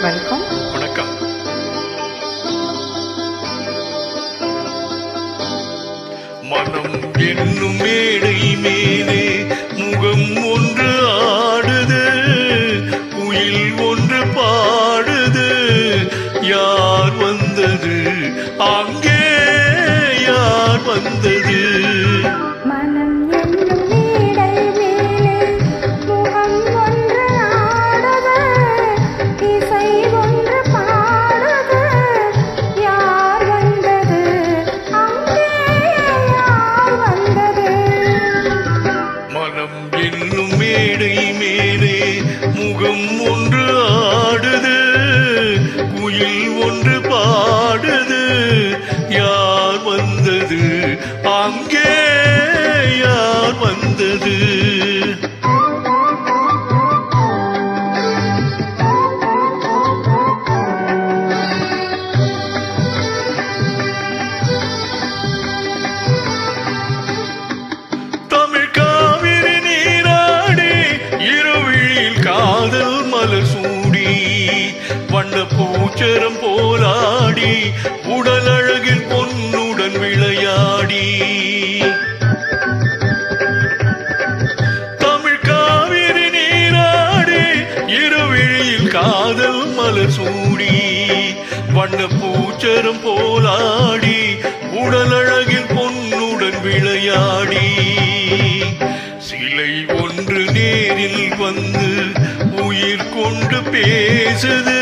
வணக்கம். வணக்கம். மனம் என்னும் மேடை மேலே முகம் ஒன்று ஆடுது, குயில் ஒன்று பாடுது, யார் வந்தது அங்கே, யார் வந்தது? மனம் என்னும் மேடை மேலே முகம் ஒன்று ஆடுது, இசை ஒன்று பாடுது, யார் வந்தது அங்கே, யார் வந்தது? மனம் என்னும் மேடை மேலே முகம் ஒன்று ஆடுது, குயில் ஒன்று பாடுது, யார் வந்தது அங்கே, யார் வந்தது? தமிழ் காவிரி நீராடி இருவிழில் காதல் மலர் சூடி, வண்ண பூச்சரம் போராடி உடல் அழகில் பொன்னுடன் விளையாடி, தமிழ் காவிரி நீராடி இருவிழில் காதல் மலர் சூடி, வண்ண பூச்சரம் போராடி உடல் அழகில் பொன்னுடன் விளையாடி, சிலை ஒன்று நேரில் வந்து உயிர் கொண்டு பேசுது,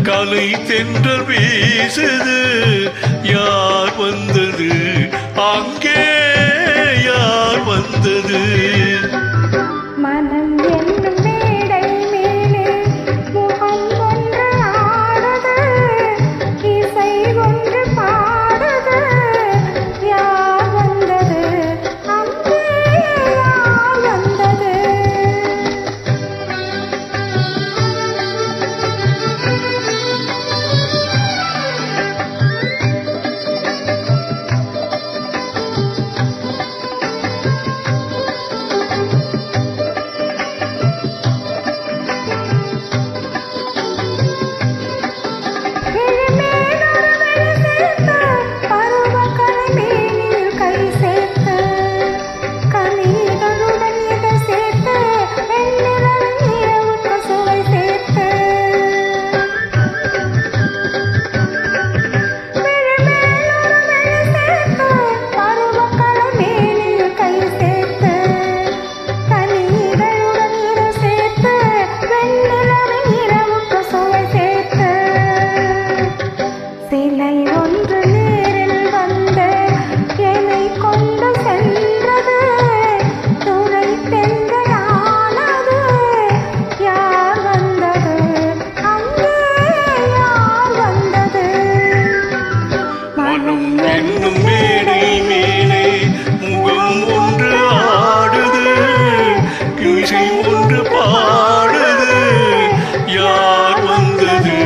கலை தென்றல் வீசுது, யார் வந்தது அங்கே, யார் வந்தது? மனம் என்னும் மேடை மேலே முகம் ஒன்று ஆடுது, இசை ஒன்று பாடுது, யார் வந்தது அங்கே, யார் வந்தது? சிலை ஒன்று நேரில் வந்து என்னை கொண்டு சென்றது, துணை தென்றலானது, யார் வந்தது அங்கே, யார் வந்தது? மனம் என்னும் மேடை மேலே முகம் ஒன்று ஆடுது, இசை ஒன்று பாடுது, யார் வந்தது